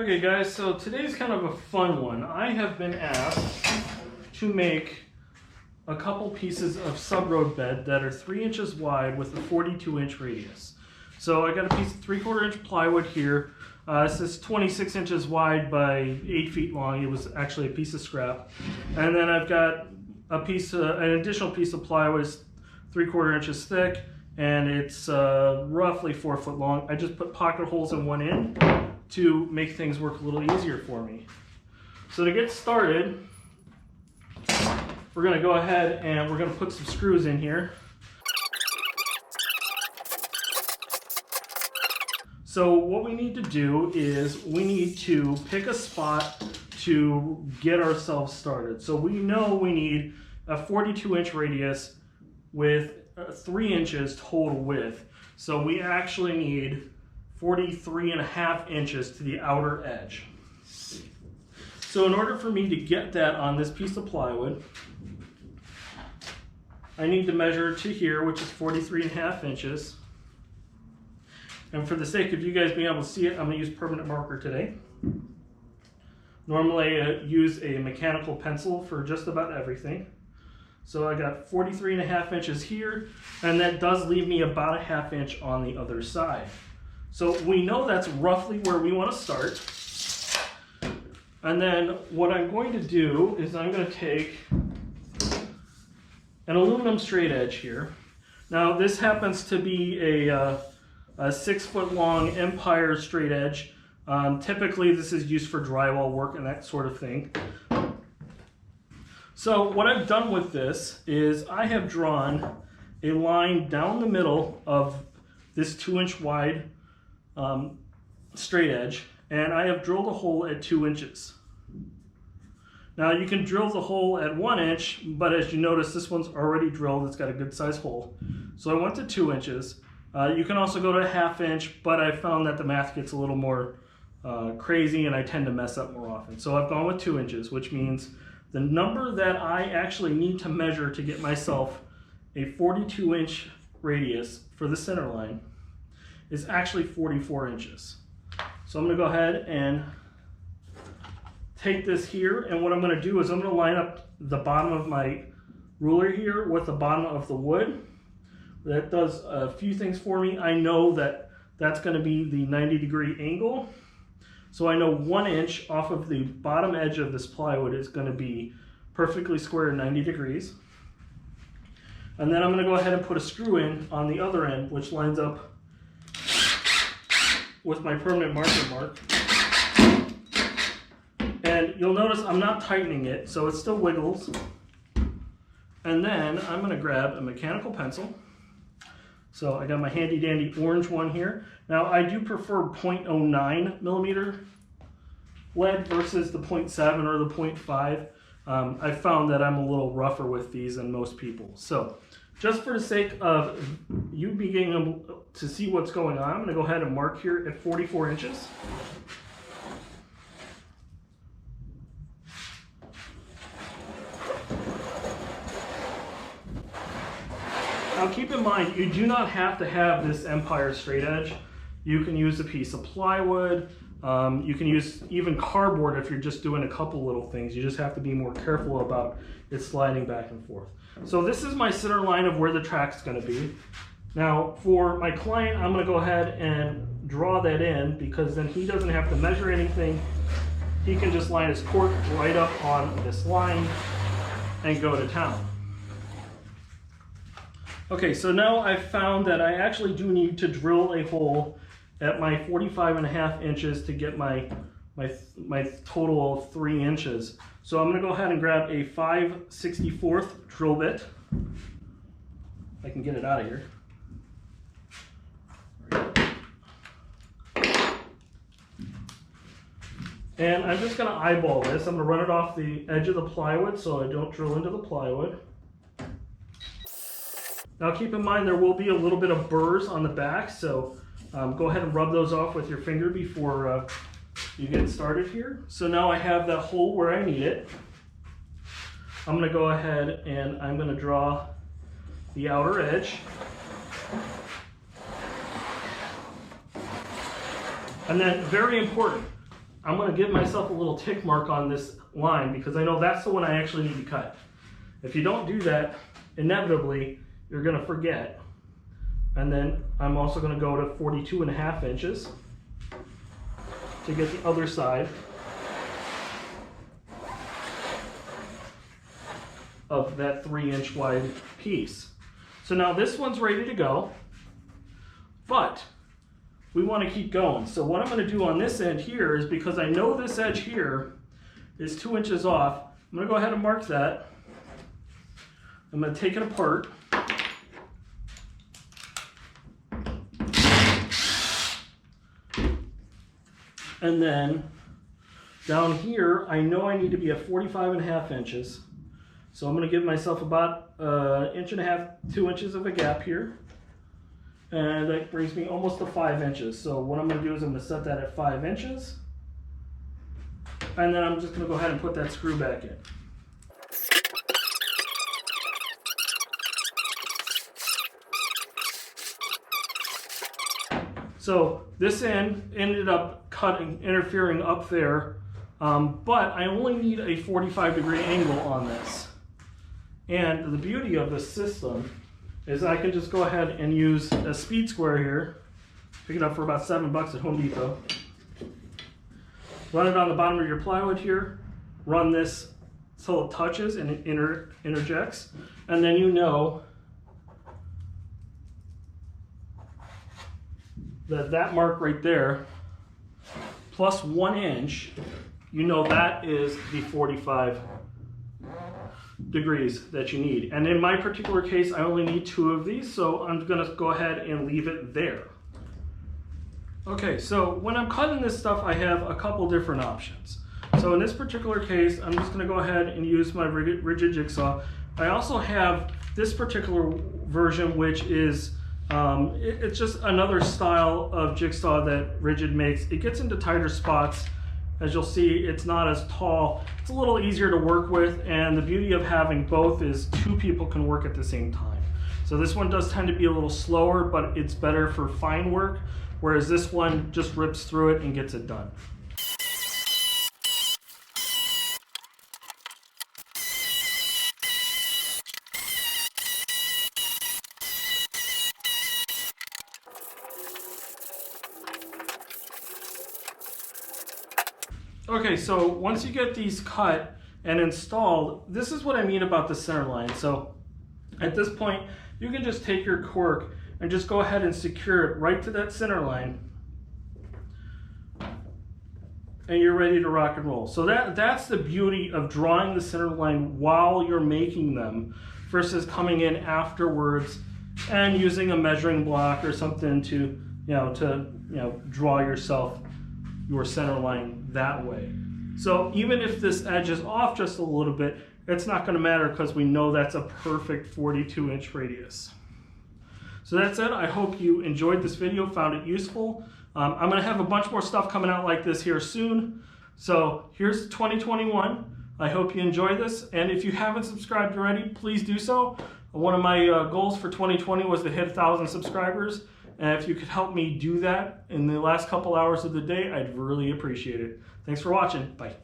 Okay guys, so today's kind of a fun one. I have been asked to make a couple pieces of sub-road bed that are 3 inches wide with a 42-inch radius. So I got a piece of 3/4 inch plywood here. This is 26 inches wide by 8 feet long. It was actually a piece of scrap. And then I've got an additional piece of plywood, 3/4 inches thick, and it's roughly 4 foot long. I just put pocket holes in one end to make things work a little easier for me. So to get started, we're going to go ahead and we're going to put some screws in here. So what we need to do is we need to pick a spot to get ourselves started. So we know we need a 42-inch radius with 3 inches total width. So we actually need 43.5 inches to the outer edge. So in order for me to get that on this piece of plywood, I need to measure to here, which is 43.5 inches. And for the sake of you guys being able to see it, I'm going to use permanent marker today. Normally I use a mechanical pencil for just about everything. So I got 43.5 inches here, and that does leave me about a 1/2 inch on the other side. So we know that's roughly where we want to start. And then what I'm going to do is I'm going to take an aluminum straight edge here. Now this happens to be a 6 foot long Empire straight edge. Typically this is used for drywall work and that sort of thing. So what I've done with this is I have drawn a line down the middle of this 2-inch wide straight edge, and I have drilled a hole at 2 inches. Now you can drill the hole at 1 inch, but as you notice this one's already drilled. It's got a good size hole. So I went to 2 inches. You can also go to a 1/2 inch, but I found that the math gets a little more crazy and I tend to mess up more often. So I've gone with 2 inches, which means the number that I actually need to measure to get myself a 42-inch radius for the center line is actually 44 inches. So I'm going to go ahead and take this here, and what I'm going to do is I'm going to line up the bottom of my ruler here with the bottom of the wood. That does a few things for me. I know that that's going to be the 90-degree angle. So I know 1 inch off of the bottom edge of this plywood is going to be perfectly square 90 degrees. And then I'm going to go ahead and put a screw in on the other end, which lines up with my permanent marker mark. And you'll notice I'm not tightening it, so it still wiggles. And then I'm going to grab a mechanical pencil. So I got my handy dandy orange one here. Now I do prefer 0.09 millimeter lead versus the 0.7 or the 0.5. I found that I'm a little rougher with these than most people. So just for the sake of you being able to see what's going on, I'm going to go ahead and mark here at 44 inches. Now keep in mind, you do not have to have this Empire straight edge. You can use a piece of plywood. You can use even cardboard if you're just doing a couple little things. You just have to be more careful about it sliding back and forth. So this is my center line of where the track's going to be. Now for my client, I'm going to go ahead and draw that in, because then he doesn't have to measure anything. He can just line his cork right up on this line and go to town. Okay, so now I've found that I actually do need to drill a hole at my 45.5 inches to get my total of 3 inches. So I'm going to go ahead and grab a 5/64 drill bit. I can get it out of here. And I'm just going to eyeball this. I'm going to run it off the edge of the plywood so I don't drill into the plywood. Now keep in mind there will be a little bit of burrs on the back, so go ahead and rub those off with your finger before you get started here. So now I have that hole where I need it. I'm going to go ahead and I'm going to draw the outer edge. And then, very important, I'm going to give myself a little tick mark on this line because I know that's the one I actually need to cut. If you don't do that, inevitably you're going to forget. And then I'm also going to go to 42.5 inches to get the other side of that 3-inch wide piece. So now this one's ready to go, but we want to keep going. So what I'm going to do on this end here is, because I know this edge here is 2 inches off, I'm going to go ahead and mark that. I'm going to take it apart. And then down here, I know I need to be at 45.5 inches. So I'm going to give myself about 1.5 inches, 2 inches of a gap here. And that brings me almost to 5 inches. So what I'm going to do is I'm going to set that at 5 inches. And then I'm just going to go ahead and put that screw back in. So this end ended up interfering up there, but I only need a 45-degree angle on this. And the beauty of this system is I can just go ahead and use a speed square here, pick it up for about $7 at Home Depot, run it on the bottom of your plywood here, run this till it touches and it interjects, and then you know that mark right there, plus 1 inch, you know that is the 45 degrees that you need. And in my particular case, I only need 2 of these, so I'm gonna go ahead and leave it there. Okay, so when I'm cutting this stuff, I have a couple different options. So in this particular case, I'm just gonna go ahead and use my rigid jigsaw. I also have this particular version, which is it's just another style of jigsaw that Rigid makes. It gets into tighter spots. As you'll see, it's not as tall. It's a little easier to work with, and the beauty of having both is 2 people can work at the same time. So this one does tend to be a little slower, but it's better for fine work, whereas this one just rips through it and gets it done. Okay, so once you get these cut and installed, this is what I mean about the center line. So at this point, you can just take your cork and just go ahead and secure it right to that center line, and you're ready to rock and roll. So that's the beauty of drawing the center line while you're making them versus coming in afterwards and using a measuring block or something to draw yourself your center line that way. So even if this edge is off just a little bit, it's not going to matter because we know that's a perfect 42-inch radius. So that's it. I hope you enjoyed this video, found it useful. I'm going to have a bunch more stuff coming out like this here soon. So here's 2021. I hope you enjoy this, and if you haven't subscribed already, please do so. One of my goals for 2020 was to hit 1,000 subscribers. And if you could help me do that in the last couple hours of the day, I'd really appreciate it. Thanks for watching. Bye.